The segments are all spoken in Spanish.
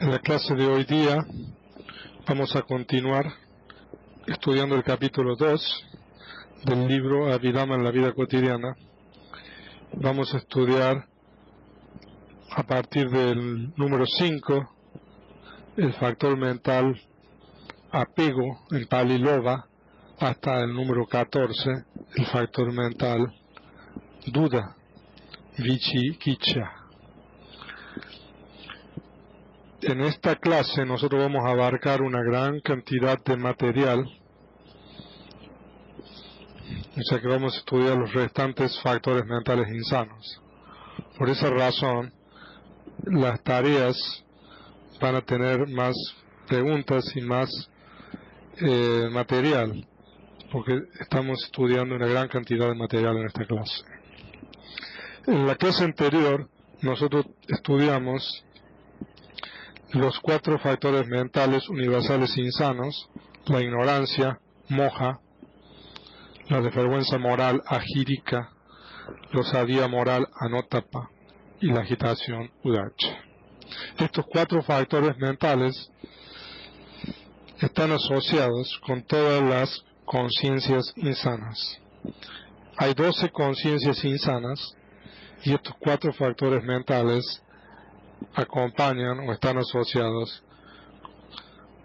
En la clase de hoy día vamos a continuar estudiando el capítulo 2 del libro Abhidhamma en la vida cotidiana. Vamos a estudiar a partir del número 5 el factor mental apego en Pali Lobha hasta el número 14 el factor mental duda, Vicikiccha. En esta clase nosotros vamos a abarcar una gran cantidad de material, o sea que vamos a estudiar los restantes factores mentales insanos. Por esa razón, las tareas van a tener más preguntas y más material, porque estamos estudiando una gran cantidad de material en esta clase. En la clase anterior, nosotros estudiamos los 4 factores mentales universales insanos: la ignorancia, moha, la desvergüenza moral, ahirika, la osadía moral, anotapa, y la agitación, udacha. Estos 4 factores mentales están asociados con todas las conciencias insanas. Hay 12 conciencias insanas y estos 4 factores mentales acompañan o están asociados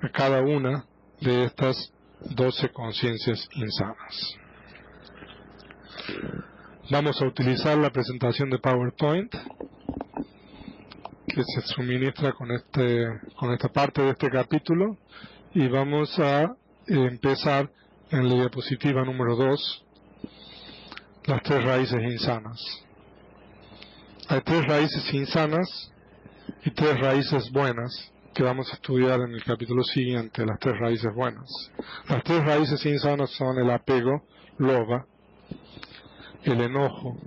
a cada una de estas 12 conciencias insanas. Vamos a utilizar la presentación de PowerPoint que se suministra con esta parte de este capítulo, y vamos a empezar en la diapositiva número 2, las 3 raíces insanas. Hay 3 raíces insanas y 3 raíces buenas que vamos a estudiar en el capítulo siguiente, las 3 raíces buenas. Las 3 raíces insanas son el apego, lobha, el enojo,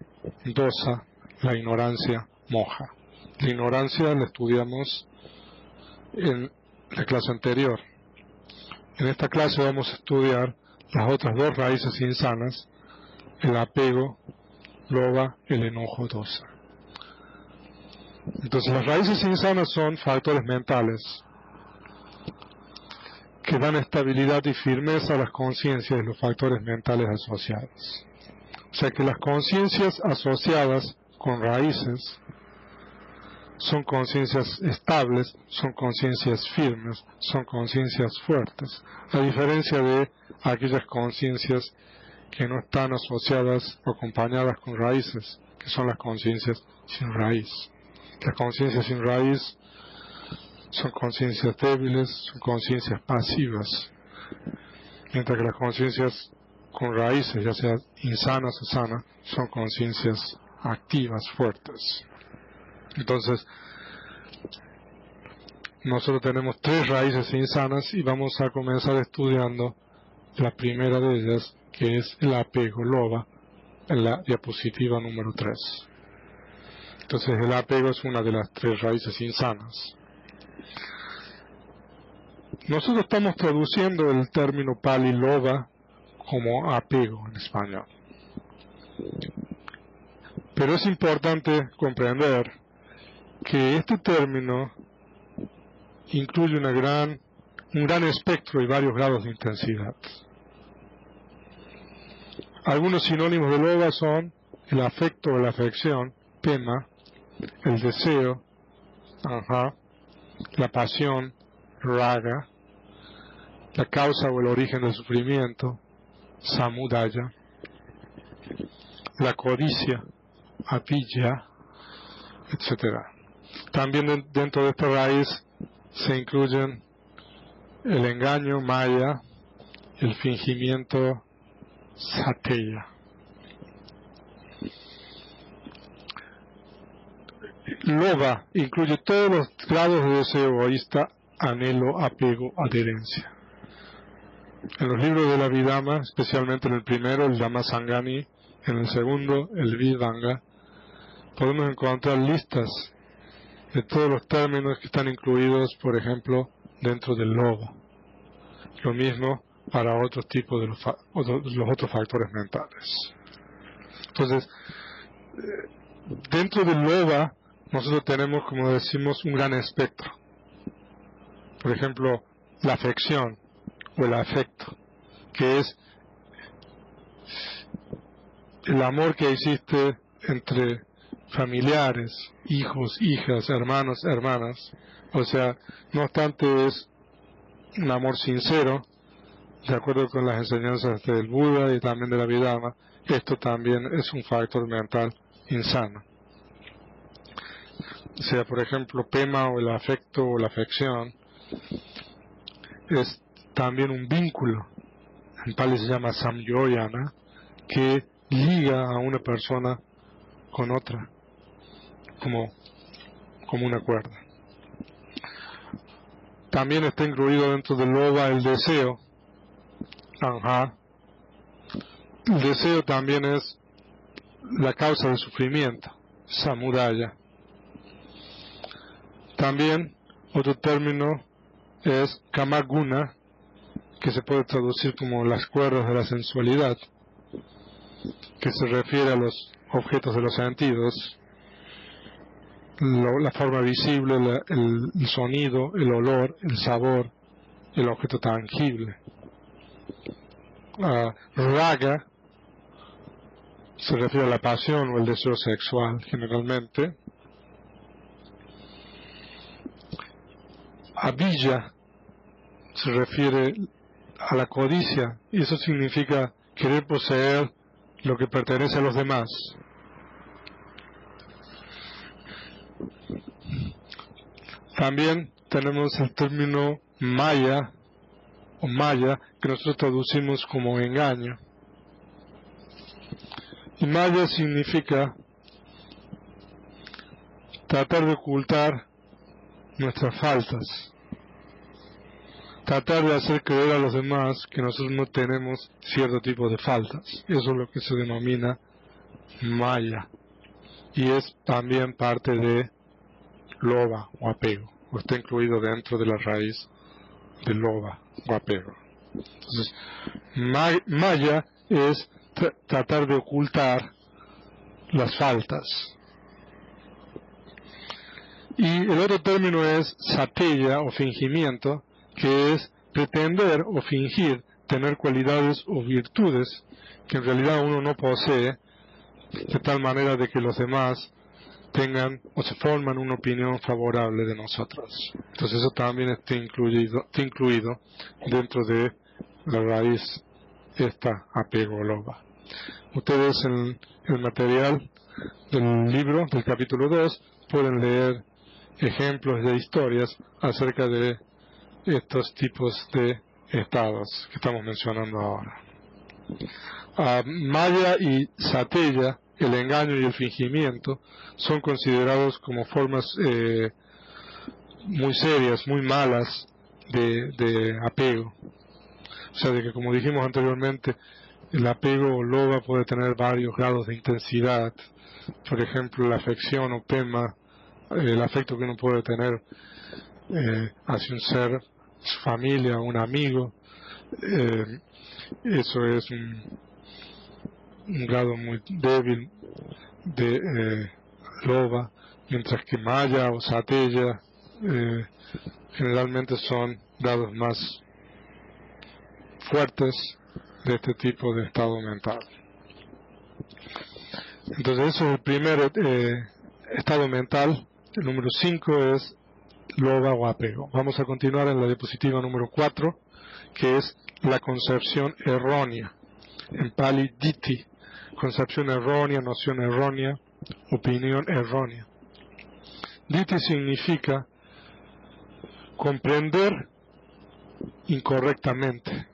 dosa, la ignorancia, moha. La ignorancia la estudiamos en la clase anterior. En esta clase vamos a estudiar las otras 2 raíces insanas, el apego, lobha, el enojo, dosa. Entonces las raíces insanas son factores mentales que dan estabilidad y firmeza a las conciencias de los factores mentales asociados. O sea que las conciencias asociadas con raíces son conciencias estables, son conciencias firmes, son conciencias fuertes, a diferencia de aquellas conciencias que no están asociadas o acompañadas con raíces, que son las conciencias sin raíz. Las conciencias sin raíz son conciencias débiles, son conciencias pasivas, mientras que las conciencias con raíces, ya sean insanas o sanas, son conciencias activas, fuertes. Entonces, nosotros tenemos 3 raíces insanas y vamos a comenzar estudiando la primera de ellas, que es el apego, lobha, en la diapositiva número 3. Entonces el apego es una de las 3 raíces insanas. Nosotros estamos traduciendo el término Pali Lobha como apego en español. Pero es importante comprender que este término incluye un gran espectro y varios grados de intensidad. Algunos sinónimos de Lobha son el afecto o la afección, pema, el deseo, la pasión, raga, la causa o el origen del sufrimiento, samudaya, la codicia, avidya, etc. También dentro de esta raíz se incluyen el engaño, maya, el fingimiento, sateya. Lobha incluye todos los grados de deseo egoísta, anhelo, apego, adherencia. En los libros de la Abhidhamma, especialmente en el primero, el Dhammasangani, en el segundo, el Vidvanga, podemos encontrar listas de todos los términos que están incluidos, por ejemplo, dentro del lobha. Lo mismo para otros tipos de los otros factores mentales. Entonces, dentro del lobha nosotros tenemos, como decimos, un gran espectro. por ejemplo, la afección o el afecto, que es el amor que existe entre familiares, hijos, hijas, hermanos, hermanas. O sea, no obstante es un amor sincero, de acuerdo con las enseñanzas del Buda y también de la Abhidhamma, esto también es un factor mental insano. O sea, por ejemplo, pema o el afecto o la afección es también un vínculo, en Pali se llama samyoyana, que liga a una persona con otra, como una cuerda. También está incluido dentro del loba el deseo. Ajá. El deseo también es la causa del sufrimiento, samudaya. También otro término es kamaguna, que se puede traducir como las cuerdas de la sensualidad, que se refiere a los objetos de los sentidos, la forma visible, el sonido, el olor, el sabor, el objeto tangible. Raga se refiere a la pasión o el deseo sexual generalmente. Abhijja se refiere a la codicia, y eso significa querer poseer lo que pertenece a los demás. También tenemos el término maya o maya, que nosotros traducimos como engaño. Y maya significa tratar de ocultar nuestras faltas, tratar de hacer creer a los demás que nosotros no tenemos cierto tipo de faltas. Eso es lo que se denomina maya, y es también parte de loba o apego, o está incluido dentro de la raíz de loba o apego. Entonces, maya es tratar de ocultar las faltas. Y el otro término es sateya o fingimiento, que es pretender o fingir tener cualidades o virtudes que en realidad uno no posee, de tal manera de que los demás tengan o se forman una opinión favorable de nosotros. Entonces eso también está incluido dentro de la raíz esta apego loba. Ustedes en el material del libro, del capítulo 2, pueden leer ejemplos de historias acerca de estos tipos de estados que estamos mencionando ahora. Maya y sateya, el engaño y el fingimiento, son considerados como formas muy serias, muy malas de apego. O sea, de que, como dijimos anteriormente, el apego loba puede tener varios grados de intensidad. Por ejemplo, la afección o pema, el afecto que uno puede tener hacia un ser, su familia, un amigo, eso es un grado muy débil de loba, mientras que maya o sateya generalmente son grados más fuertes de este tipo de estado mental. Entonces eso es el primer estado mental. El número 5 es loba o apego. Vamos a continuar en la diapositiva número 4, que es la concepción errónea. En Pali, ditthi, concepción errónea, noción errónea, opinión errónea. Ditthi significa comprender incorrectamente,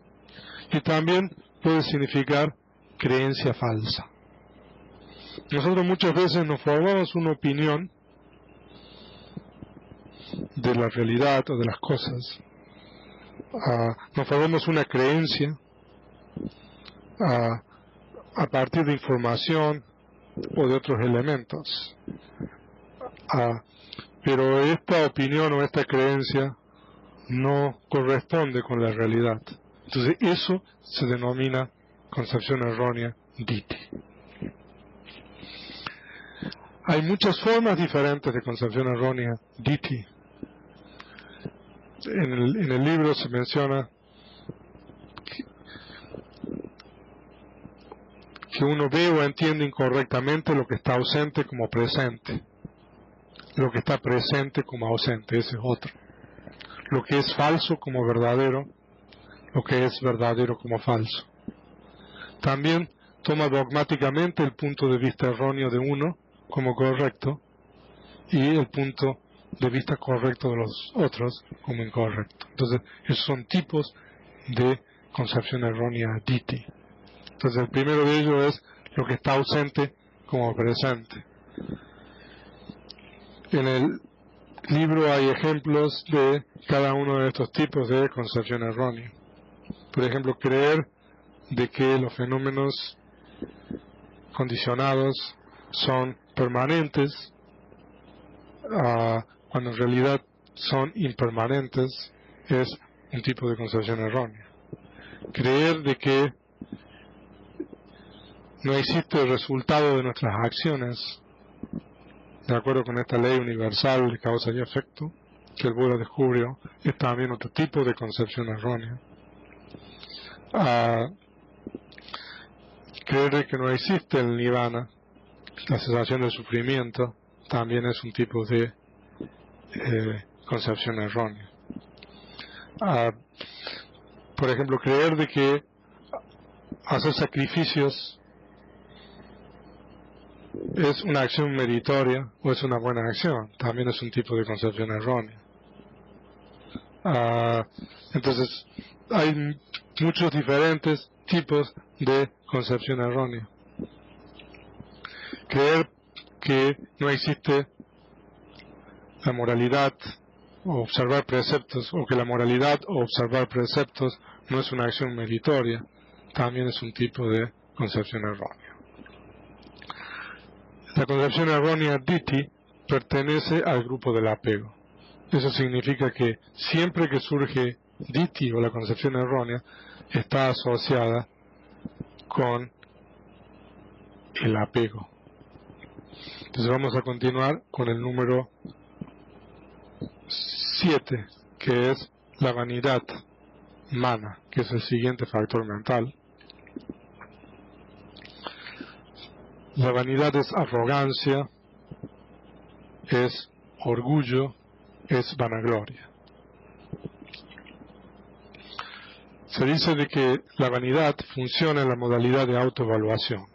y también puede significar creencia falsa. Nosotros muchas veces nos formamos una opinión de la realidad o de las cosas, nos formamos una creencia a partir de información o de otros elementos, pero esta opinión o esta creencia no corresponde con la realidad. Entonces eso se denomina concepción errónea, ditthi. Hay muchas formas diferentes de concepción errónea, ditthi. en el libro se menciona que uno ve o entiende incorrectamente lo que está ausente como presente, lo que está presente como ausente, ese es otro, lo que es falso como verdadero, lo que es verdadero como falso. También toma dogmáticamente el punto de vista erróneo de uno como correcto y el punto de vista correcto de los otros como incorrecto. Entonces, esos son tipos de concepción errónea ditthi. Entonces, el primero de ellos es lo que está ausente como presente. En el libro hay ejemplos de cada uno de estos tipos de concepción errónea. Por ejemplo, creer de que los fenómenos condicionados son permanentes, cuando en realidad son impermanentes, es un tipo de concepción errónea. Creer de que no existe el resultado de nuestras acciones, de acuerdo con esta ley universal de causa y efecto que el Buda descubrió, es también otro tipo de concepción errónea. Creer de que no existe el nirvana, la cesación del sufrimiento, también es un tipo de concepción errónea. Por ejemplo, creer de que hacer sacrificios es una acción meritoria o es una buena acción, también es un tipo de concepción errónea. Entonces, hay muchos diferentes tipos de concepción errónea. Creer que no existe la moralidad o observar preceptos, o que la moralidad o observar preceptos no es una acción meritoria, también es un tipo de concepción errónea. La concepción errónea ditthi pertenece al grupo del apego. Eso significa que siempre que surge ditthi o la concepción errónea, está asociada con el apego. Entonces vamos a continuar con el número 7, que es la vanidad, mana, que es el siguiente factor mental. La vanidad es arrogancia, es orgullo, es vanagloria. Se dice de que la vanidad funciona en la modalidad de autoevaluación.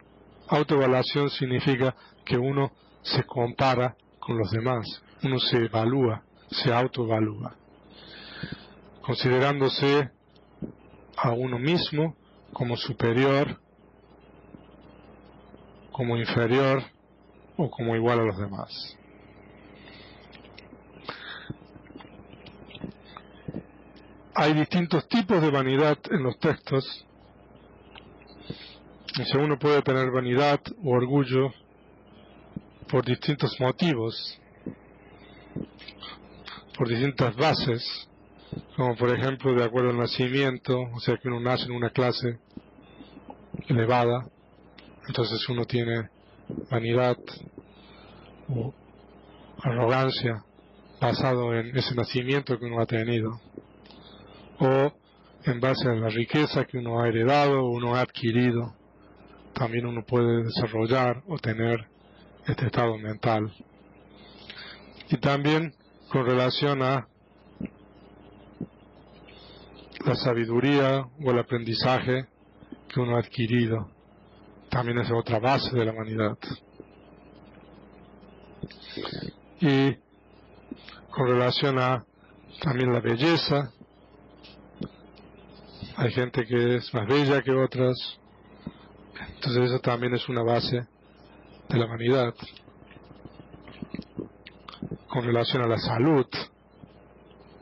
Autoevaluación significa que uno se compara con los demás, uno se evalúa, se autoevalúa, considerándose a uno mismo como superior, como inferior o como igual a los demás. Hay distintos tipos de vanidad en los textos. Y uno puede tener vanidad o orgullo por distintos motivos, por distintas bases, como por ejemplo de acuerdo al nacimiento, o sea que uno nace en una clase elevada, entonces uno tiene vanidad o arrogancia basado en ese nacimiento que uno ha tenido, o en base a la riqueza que uno ha heredado o uno ha adquirido, también uno puede desarrollar o tener este estado mental. Y también con relación a la sabiduría o el aprendizaje que uno ha adquirido, también es otra base de la vanidad. Y con relación a también la belleza, hay gente que es más bella que otras, entonces eso también es una base de la vanidad. Con relación a la salud,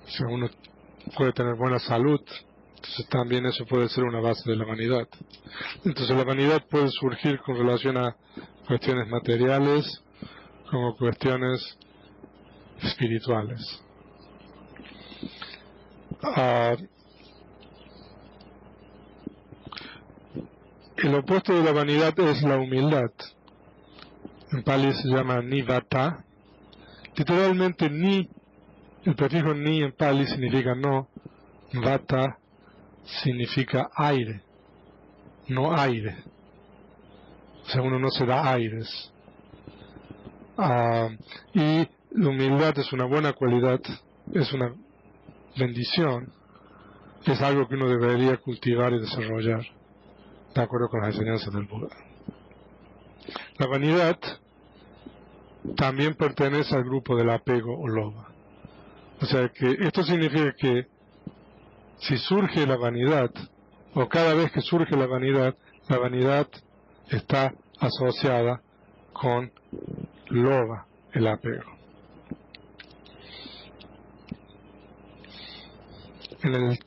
si uno puede tener buena salud, entonces también eso puede ser una base de la vanidad. Entonces la vanidad puede surgir con relación a cuestiones materiales como cuestiones espirituales. El opuesto de la vanidad es la humildad. En Pali se llama nivata. Literalmente ni El prefijo ni en Pali significa no, vata significa aire, no aire. O sea, uno no se da aires. Y la humildad es una buena cualidad, es una bendición, es algo que uno debería cultivar y desarrollar, de acuerdo con las enseñanzas del Buda. La vanidad también pertenece al grupo del apego o loba. O sea que esto significa que si surge la vanidad, o cada vez que surge la vanidad está asociada con loba, el apego. En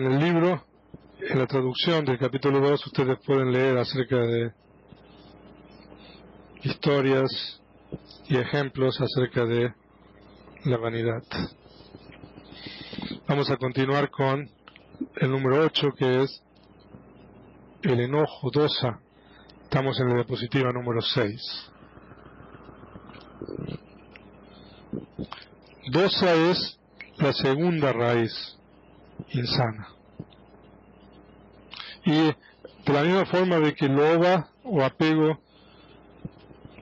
el libro, en la traducción del capítulo 2, ustedes pueden leer acerca de historias y ejemplos acerca de la vanidad. Vamos a continuar con el número 8, que es el enojo, dosa. Estamos en la diapositiva número 6. Dosa es la segunda raíz insana. Y de la misma forma de que loba o apego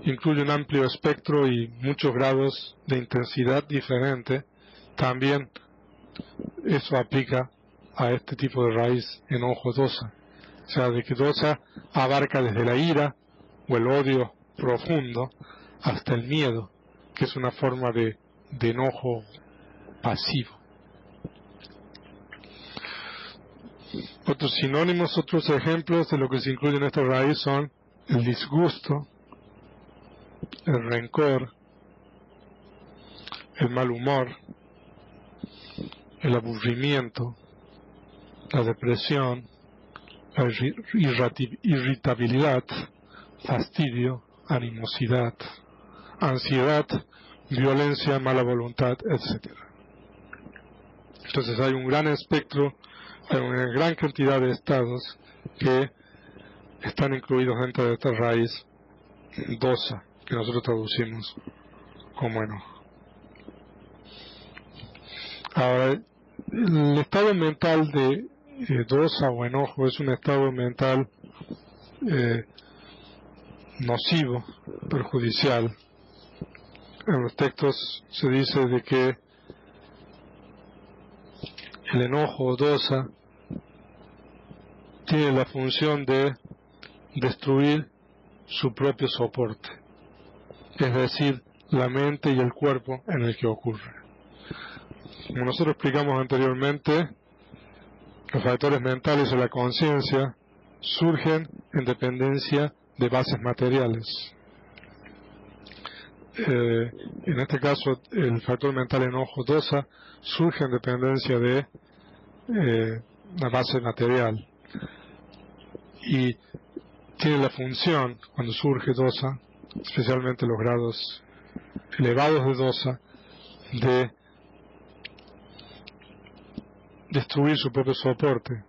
incluye un amplio espectro y muchos grados de intensidad diferente, también eso aplica a este tipo de raíz enojo dosa. O sea, de que dosa abarca desde la ira o el odio profundo hasta el miedo, que es una forma de enojo pasivo. Otros sinónimos, otros ejemplos de lo que se incluye en esta raíz son el disgusto, el rencor, el mal humor, el aburrimiento, la depresión, la irritabilidad, fastidio, animosidad, ansiedad, violencia, mala voluntad, etc. Entonces hay un gran espectro, hay una gran cantidad de estados que están incluidos dentro de esta raíz dosa, que nosotros traducimos como enojo. Ahora, el estado mental de dosa o enojo es un estado mental nocivo, perjudicial. En los textos se dice de que el enojo o dosa tiene la función de destruir su propio soporte, es decir, la mente y el cuerpo en el que ocurre. Como nosotros explicamos anteriormente, los factores mentales de la conciencia surgen en dependencia de bases materiales. En este caso, el factor mental enojo dosa surge en dependencia de la base material y tiene la función, cuando surge dosa, especialmente los grados elevados de dosa, de destruir su propio soporte.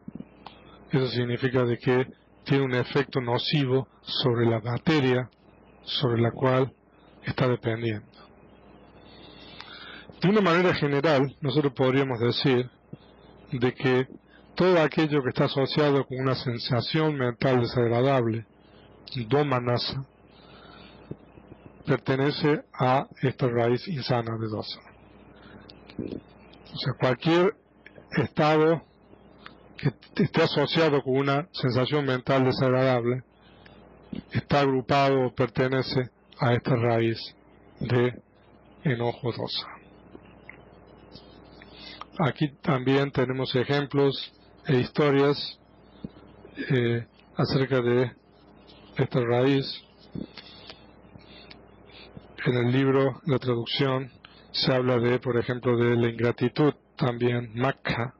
Eso significa de que tiene un efecto nocivo sobre la materia sobre la cual está dependiendo. De una manera general, nosotros podríamos decir de que todo aquello que está asociado con una sensación mental desagradable, domanasa, pertenece a esta raíz insana de dosa. O sea, cualquier estado que esté asociado con una sensación mental desagradable está agrupado o pertenece a esta raíz de enojo dosa. Aquí también tenemos ejemplos e historias acerca de esta raíz. En el libro, la traducción, se habla de, por ejemplo, de la ingratitud, también makha.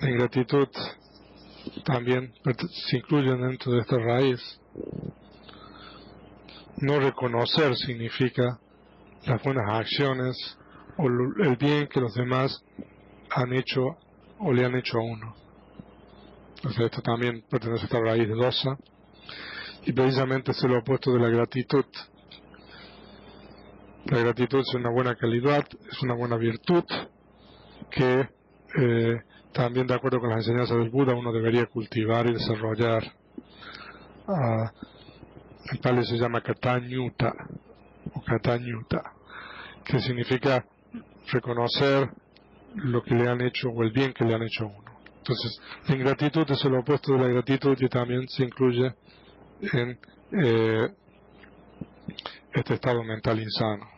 La ingratitud también se incluye dentro de esta raíz. No reconocer significa las buenas acciones o el bien que los demás han hecho o le han hecho a uno. Entonces esto también pertenece a esta raíz de dosa y precisamente es lo opuesto de la gratitud. La gratitud es una buena calidad, es una buena virtud que también, de acuerdo con las enseñanzas del Buda, uno debería cultivar y desarrollar. En pali se llama Katanyuta o Katanyuta, que significa reconocer lo que le han hecho o el bien que le han hecho a uno. Entonces, la ingratitud es el opuesto de la gratitud y también se incluye en este estado mental insano.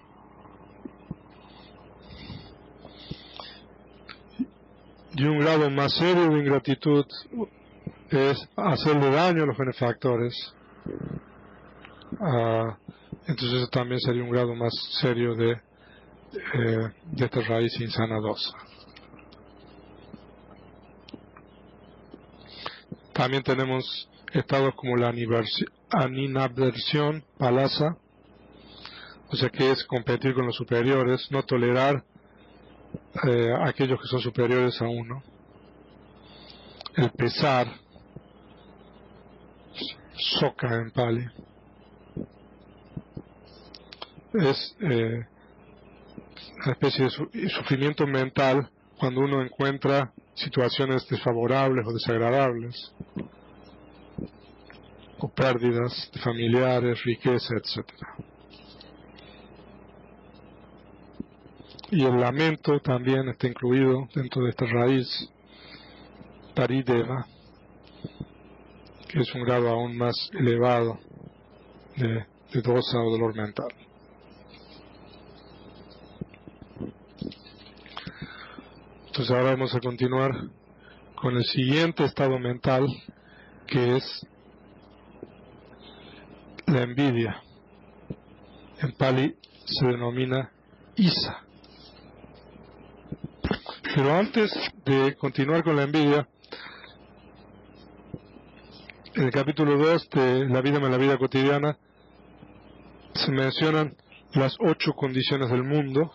Y un grado más serio de ingratitud es hacerle daño a los benefactores. Entonces eso también sería un grado más serio de esta raíz insana dosa. También tenemos estados como la aninadversión, palasa, o sea que es competir con los superiores, no tolerar a aquellos que son superiores a uno. El pesar, soka en pali, es una especie de sufrimiento mental cuando uno encuentra situaciones desfavorables o desagradables, o pérdidas de familiares, riqueza, etc. Y el lamento también está incluido dentro de esta raíz, parideva, que es un grado aún más elevado de dosa o dolor mental. Entonces ahora vamos a continuar con el siguiente estado mental, que es la envidia. En pali se denomina isa. Pero antes de continuar con la envidia, en el capítulo 2 de La vida en la vida cotidiana se mencionan las 8 condiciones del mundo,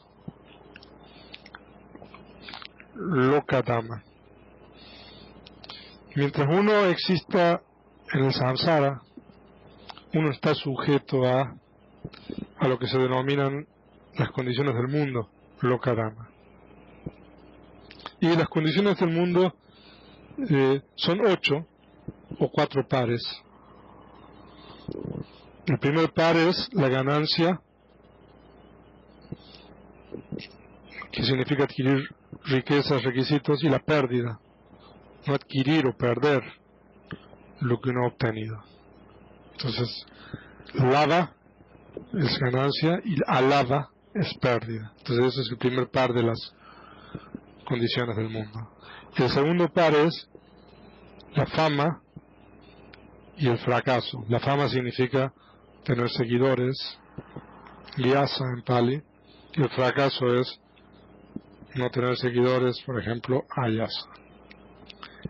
Lokadama. Mientras uno exista en el samsara, uno está sujeto a lo que se denominan las condiciones del mundo, Lokadama. Y las condiciones del mundo son 8 o 4 pares. El primer par es la ganancia, que significa adquirir riquezas, requisitos, y la pérdida, no adquirir o perder lo que uno ha obtenido. Entonces, lava es ganancia y alava es pérdida. Entonces ese es el primer par de las condiciones del mundo. Y el segundo par es la fama y el fracaso. La fama significa tener seguidores, lyasa en pali, y el fracaso es no tener seguidores, por ejemplo, ayasa.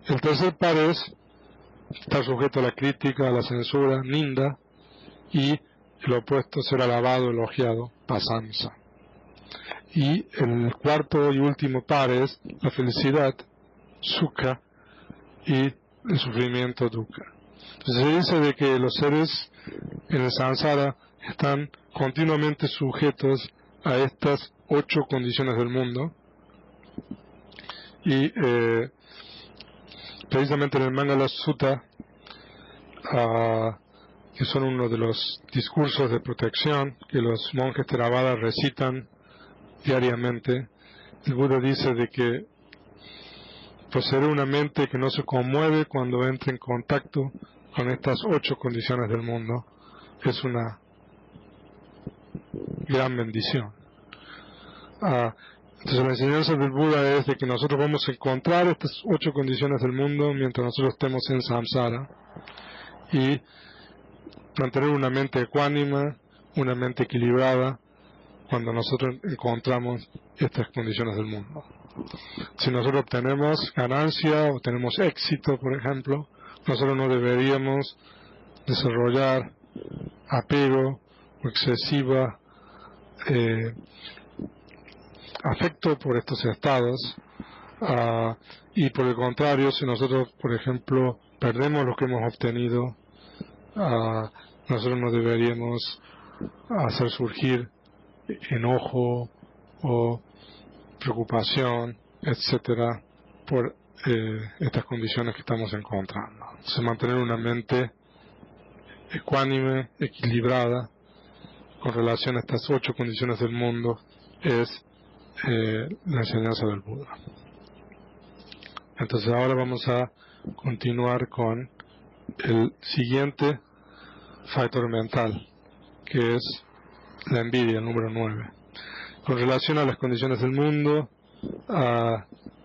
El tercer par es estar sujeto a la crítica, a la censura, ninda, y el opuesto, ser alabado, elogiado, pasansa. Y el cuarto y último par es la felicidad, sukha, y el sufrimiento, dukkha. Entonces se dice de que los seres en el samsara están continuamente sujetos a estas 8 condiciones del mundo, y precisamente en el Mangala Sutta, que son uno de los discursos de protección que los monjes Theravada recitan diariamente, el Buda dice de que poseer una mente que no se conmueve cuando entra en contacto con estas 8 condiciones del mundo es una gran bendición. Entonces la enseñanza del Buda es de que nosotros vamos a encontrar estas 8 condiciones del mundo mientras nosotros estemos en samsara, y mantener una mente ecuánime, una mente equilibrada cuando nosotros encontramos estas condiciones del mundo. Si nosotros obtenemos ganancia o tenemos éxito, por ejemplo, nosotros no deberíamos desarrollar apego o excesiva afecto por estos estados, y por el contrario, si nosotros, por ejemplo, perdemos lo que hemos obtenido, nosotros no deberíamos hacer surgir enojo o preocupación, etcétera, por estas condiciones que estamos encontrando. Entonces, mantener una mente ecuánime, equilibrada, con relación a estas 8 condiciones del mundo, es la enseñanza del Buda. Entonces ahora vamos a continuar con el siguiente factor mental, que es la envidia, el número 9. Con relación a las condiciones del mundo,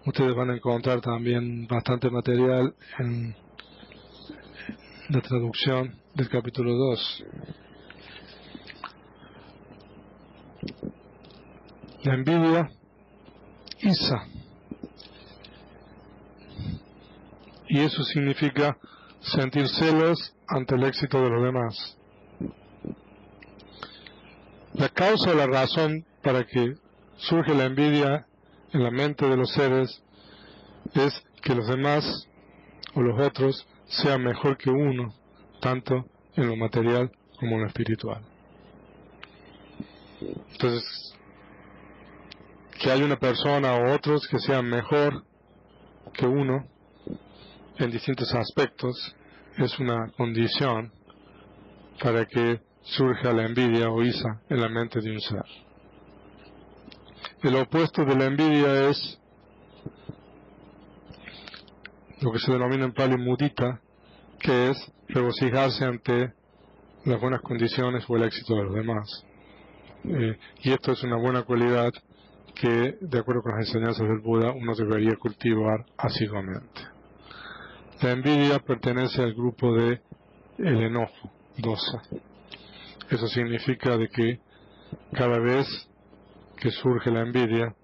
ustedes van a encontrar también bastante material en la traducción del capítulo 2. La envidia, Isa. Y eso significa sentir celos ante el éxito de los demás. La causa o la razón para que surge la envidia en la mente de los seres es que los demás o los otros sean mejor que uno, tanto en lo material como en lo espiritual. Entonces, que haya una persona o otros que sean mejor que uno en distintos aspectos es una condición para que surja la envidia o isa en la mente de un ser. El opuesto de la envidia es lo que se denomina en Pali mudita, que es regocijarse ante las buenas condiciones o el éxito de los demás. Y esto es una buena cualidad que, de acuerdo con las enseñanzas del Buda, uno debería cultivar asiduamente. La envidia pertenece al grupo de el enojo, dosa. Eso significa de que cada vez que surge la envidia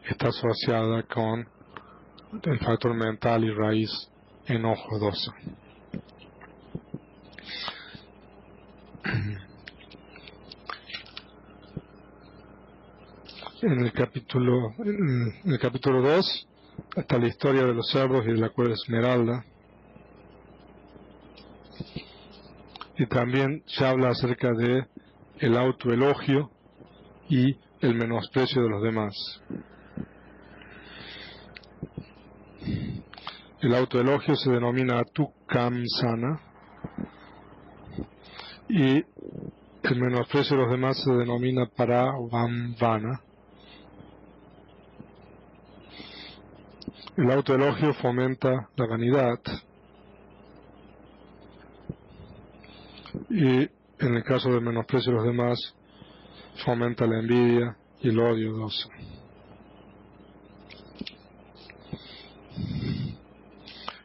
está asociada con el factor mental y raíz enojo, dosa. En el capítulo 2 está la historia de los cerdos y de la cueva esmeralda. Y también se habla acerca de el autoelogio y el menosprecio de los demás. El autoelogio se denomina tukamsana y el menosprecio de los demás se denomina paravamvana. El autoelogio fomenta la vanidad y en el caso del menosprecio de los demás fomenta la envidia y el odio dosa.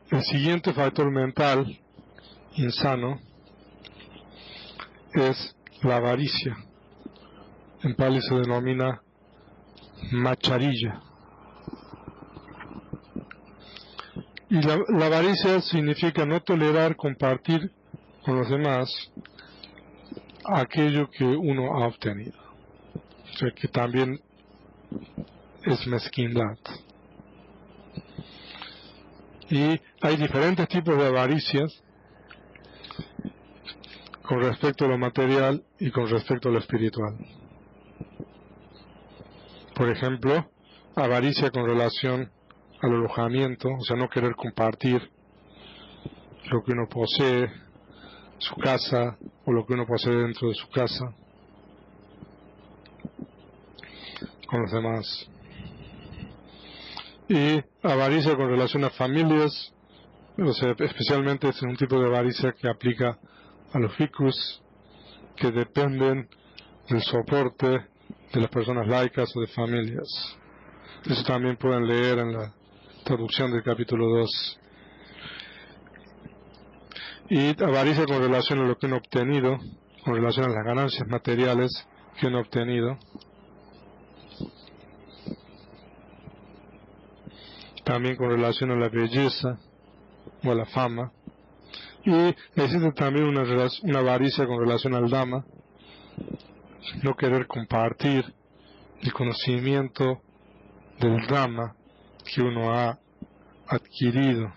El siguiente factor mental insano es la avaricia. En Pali se denomina macharilla. Y la avaricia significa no tolerar compartir con los demás aquello que uno ha obtenido. O sea que también es mezquindad. Y hay diferentes tipos de avaricias con respecto a lo material y con respecto a lo espiritual. Por ejemplo, avaricia con relación al alojamiento, o sea, no querer compartir lo que uno posee, su casa, o lo que uno posee dentro de su casa, con los demás. Y avaricia con relación a familias, o sea, especialmente es un tipo de avaricia que aplica a los bhikkhus, que dependen del soporte de las personas laicas o de familias. Eso también pueden leer en la traducción del capítulo 2. Y avaricia con relación a lo que uno ha obtenido, con relación a las ganancias materiales que uno ha obtenido. También con relación a la belleza o a la fama. Y existe también una avaricia con relación al Dhamma, no querer compartir el conocimiento del Dhamma que uno ha adquirido.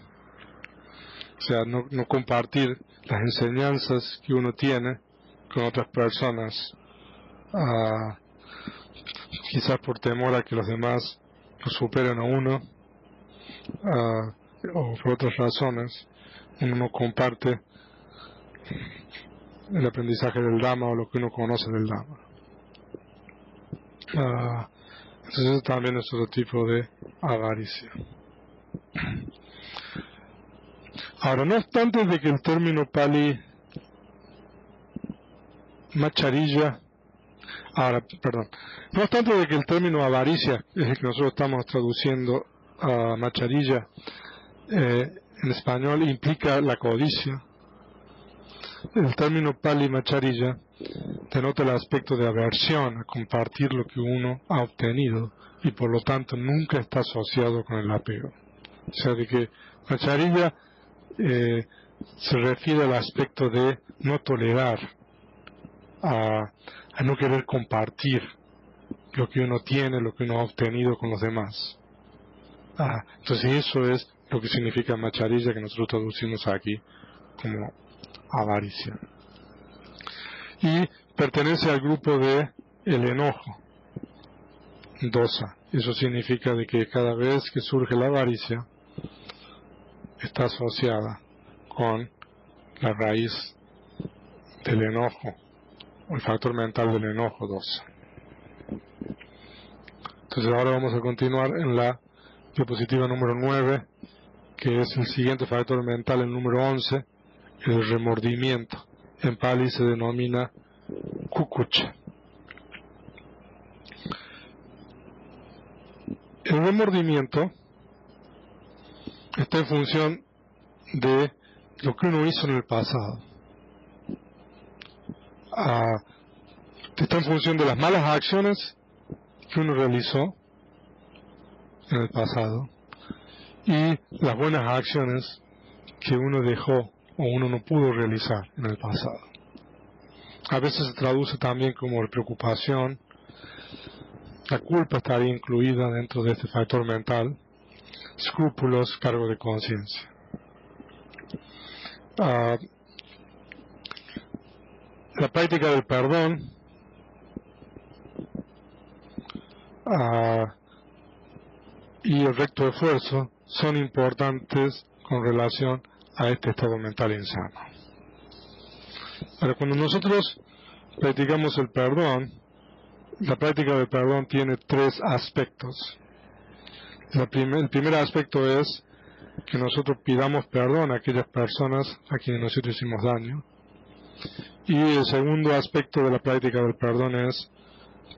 O sea, no compartir las enseñanzas que uno tiene con otras personas. quizás por temor a que los demás lo superen a uno, o por otras razones, uno no comparte el aprendizaje del Dhamma o lo que uno conoce del Dhamma. Entonces eso también es otro tipo de avaricia. Ahora, no obstante de que el término Pali Macharilla, no obstante de que el término avaricia es el que nosotros estamos traduciendo a Macharilla, en español implica la codicia. El término Pali Macharilla denota el aspecto de aversión a compartir lo que uno ha obtenido y por lo tanto nunca está asociado con el apego. O sea, de que Macharilla se refiere al aspecto de no tolerar, a no querer compartir lo que uno tiene, lo que uno ha obtenido con los demás. Entonces eso es lo que significa Macharilla, que nosotros traducimos aquí como avaricia. Y pertenece al grupo de el enojo, dosa. Eso significa de que cada vez que surge la avaricia está asociada con la raíz del enojo, o el factor mental del enojo, dosa. Entonces ahora vamos a continuar en la diapositiva número 9, que es el siguiente factor mental, el número 11, el remordimiento. En Pali se denomina kukucha. El remordimiento está en función de lo que uno hizo en el pasado. Está en función de las malas acciones que uno realizó en el pasado y las buenas acciones que uno dejó o uno no pudo realizar en el pasado. A veces se traduce también como preocupación. La culpa estaría incluida dentro de este factor mental. Escrúpulos, cargo de conciencia. La práctica del perdón y el recto esfuerzo son importantes con relación a este estado mental insano. Ahora, cuando nosotros practicamos el perdón, la práctica del perdón tiene tres aspectos. El primer aspecto es que nosotros pidamos perdón a aquellas personas a quienes nosotros hicimos daño. Y el segundo aspecto de la práctica del perdón es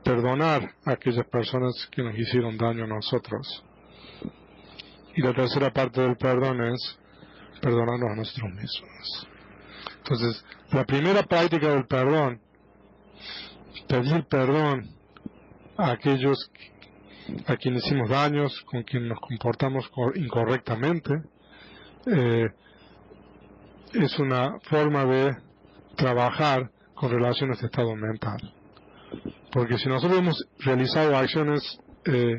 perdonar a aquellas personas que nos hicieron daño a nosotros. Y la tercera parte del perdón es perdonarnos a nosotros mismos. Entonces, la primera práctica del perdón, pedir perdón a aquellos a quienes hicimos daños, con quienes nos comportamos incorrectamente, es una forma de trabajar con relación a este estado mental. Porque si nosotros hemos realizado acciones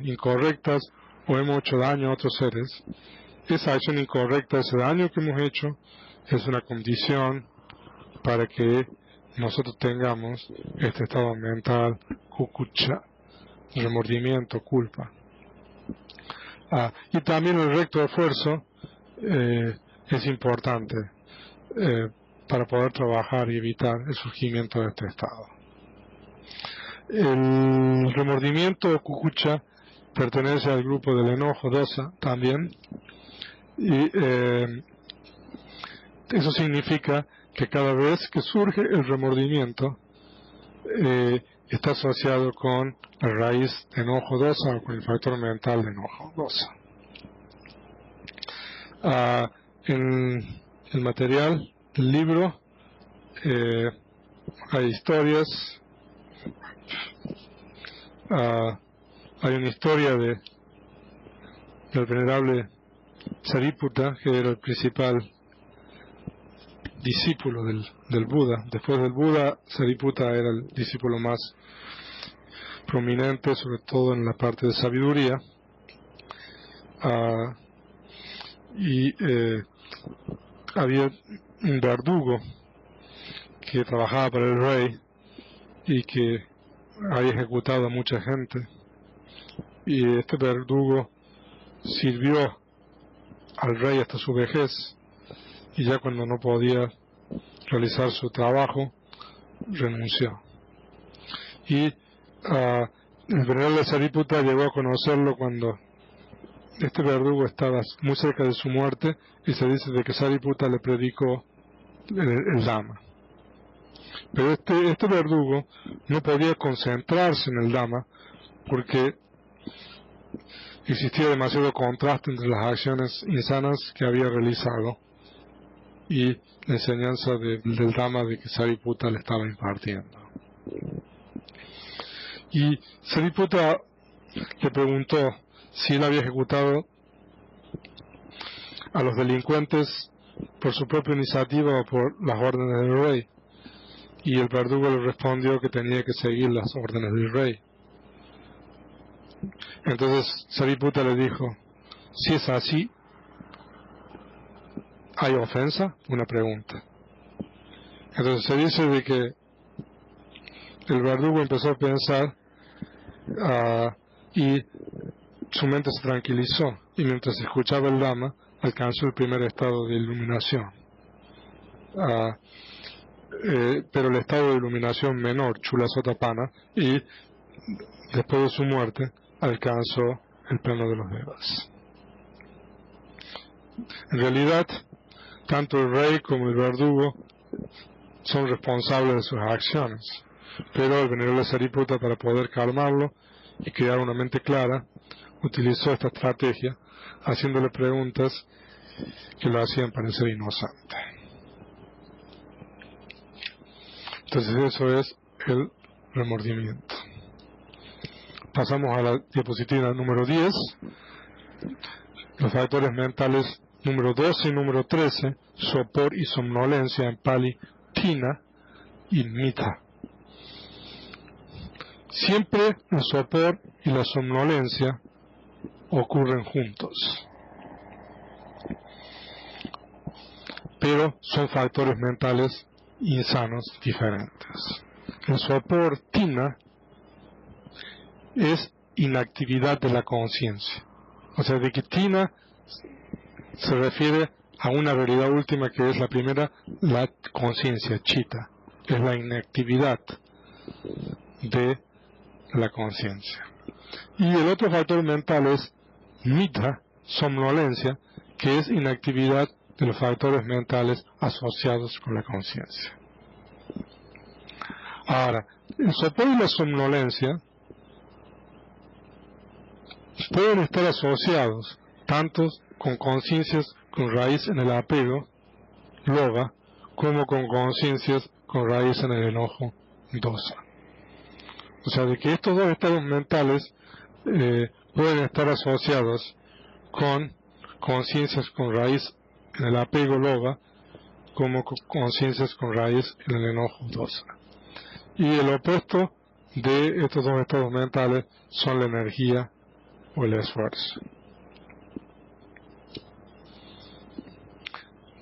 incorrectas o hemos hecho daño a otros seres, esa acción incorrecta, ese daño que hemos hecho, es una condición para que nosotros tengamos este estado mental, kukucha, remordimiento, culpa. Y también el recto esfuerzo es importante para poder trabajar y evitar el surgimiento de este estado. El remordimiento, kukucha, pertenece al grupo del enojo, dosa, también. Y eso significa que cada vez que surge el remordimiento, está asociado con la raíz de enojo dosa o con el factor mental de enojo dosa. En el material del libro hay historias. Hay una historia del venerable Sariputta, que era el principal discípulo del Buda. Después del Buda, Sariputta era el discípulo más prominente, sobre todo en la parte de sabiduría. Había un verdugo que trabajaba para el rey y que había ejecutado a mucha gente. y este verdugo sirvió al rey hasta su vejez, y ya cuando no podía realizar su trabajo, renunció. Y el venerable Sariputta llegó a conocerlo cuando este verdugo estaba muy cerca de su muerte, y se dice de que Sariputta le predicó el Dhamma. Pero este verdugo no podía concentrarse en el Dhamma porque existía demasiado contraste entre las acciones insanas que había realizado y la enseñanza del Dhamma de que Sariputta le estaba impartiendo. Y Sariputta le preguntó si él había ejecutado a los delincuentes por su propia iniciativa o por las órdenes del rey. Y el verdugo le respondió que tenía que seguir las órdenes del rey. Entonces Sariputta le dijo: si es así, ¿hay ofensa? Una pregunta. Entonces se dice de que el verdugo empezó a pensar y su mente se tranquilizó, y mientras escuchaba el Dhamma alcanzó el primer estado de iluminación. Pero el estado de iluminación menor, Chula Sotapanna, y después de su muerte alcanzó el plano de los Devas. En realidad, tanto el rey como el verdugo son responsables de sus acciones, pero el venerable Sariputta, para poder calmarlo y crear una mente clara, utilizó esta estrategia haciéndole preguntas que lo hacían parecer inocente. Entonces eso es el remordimiento. Pasamos a la diapositiva número 10. Los factores mentales número 12 y número 13, sopor y somnolencia, en Pali, Tina y Mita. Siempre el sopor y la somnolencia ocurren juntos, pero son factores mentales insanos diferentes. El sopor, Tina, es inactividad de la conciencia. O sea, de que Tina se refiere a una realidad última que es la primera, la conciencia, Chitta, es la inactividad de la conciencia. Y el otro factor mental es Mita, somnolencia, que es inactividad de los factores mentales asociados con la conciencia. Ahora, el sopor y la somnolencia pueden estar asociados tanto con conciencias con raíz en el apego, loba, como con conciencias con raíz en el enojo, dosa. O sea, de que estos dos estados mentales pueden estar asociados con conciencias con raíz en el apego, loba, como con conciencias con raíz en el enojo, dosa. Y el opuesto de estos dos estados mentales son la energía o el esfuerzo.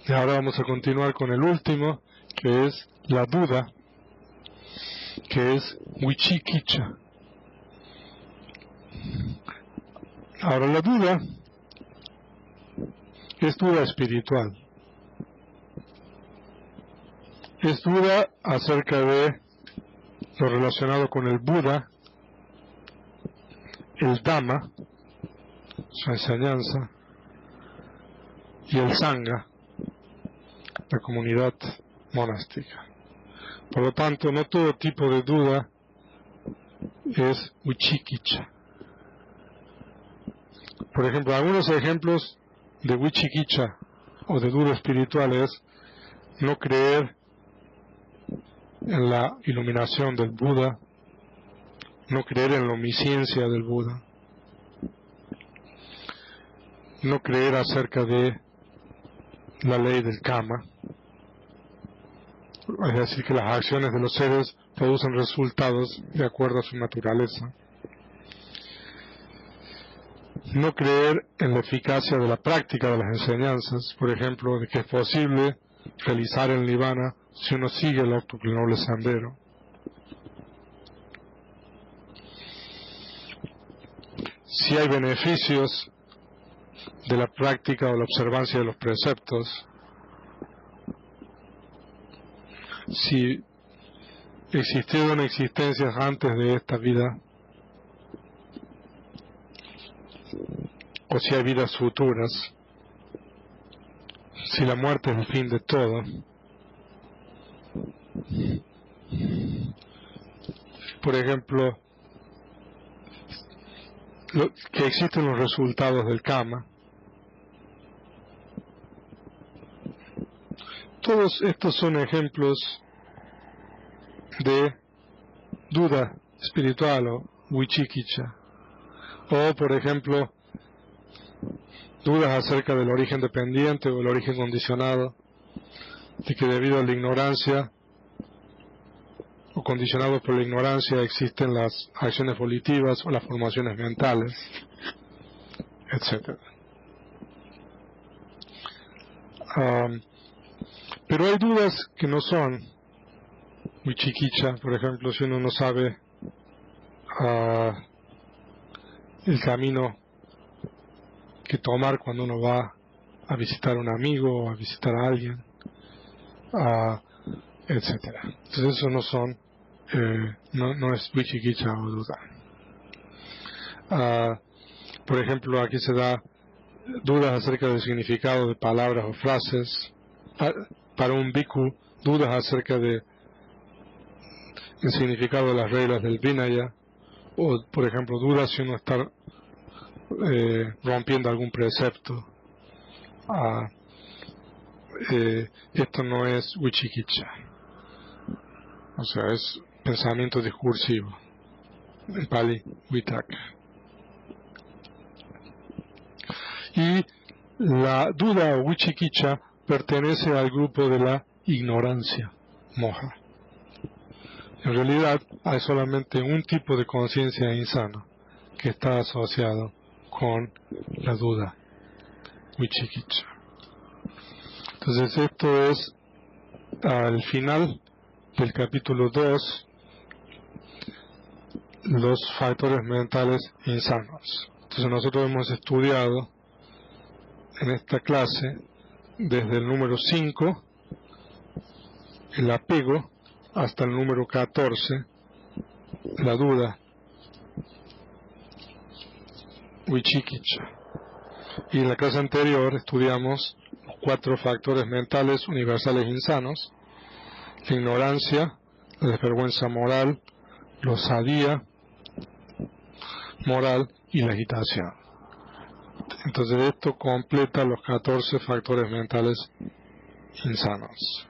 Y ahora vamos a continuar con el último, que es la duda, que es Wichikicha. Ahora, la duda es duda espiritual. Es duda acerca de lo relacionado con el Buda, el Dhamma, su enseñanza, y el Sangha, la comunidad monástica. Por lo tanto, no todo tipo de duda es Wichikicha. Por ejemplo, algunos ejemplos de Wichikicha o de duda espiritual es no creer en la iluminación del Buda, no creer en la omnisciencia del Buda, no creer acerca de la ley del karma, es decir, que las acciones de los seres producen resultados de acuerdo a su naturaleza, no creer en la eficacia de la práctica de las enseñanzas, por ejemplo, de que es posible realizar el nirvana si uno sigue el octuplenoble sendero. si hay beneficios de la práctica o la observancia de los preceptos, si existieron existencias antes de esta vida, o si hay vidas futuras, si la muerte es el fin de todo. Por ejemplo, que existen los resultados del karma. Todos estos son ejemplos de duda espiritual o vichikicha. O, por ejemplo, dudas acerca del origen dependiente o el origen condicionado, de que debido a la ignorancia o condicionados por la ignorancia existen las acciones volitivas o las formaciones mentales, etc. Pero hay dudas que no son muy chiquicha. Por ejemplo, si uno no sabe el camino que tomar cuando uno va a visitar a un amigo o a visitar a alguien, etcétera. Entonces eso no son, no es vichikicha o duda. Por ejemplo, aquí se da dudas acerca del significado de palabras o frases. Para un bhikkhu, dudas acerca del significado de las reglas del Vinaya, o por ejemplo, dudas si uno está rompiendo algún precepto. Esto no es vichikicha, o sea, es pensamiento discursivo, en Pali, vitaka. Y la duda o vichikicha pertenece al grupo de la ignorancia, moha. En realidad hay solamente un tipo de conciencia insana que está asociado con la duda, vichikicha. Entonces esto es al final del capítulo 2, los factores mentales insanos. Entonces nosotros hemos estudiado en esta clase desde el número 5, el apego, hasta el número 14, la duda, vichikicha. Y en la clase anterior estudiamos los 4 factores mentales universales insanos: la ignorancia, la desvergüenza moral, la osadía moral y la agitación. Entonces esto completa los 14 factores mentales insanos.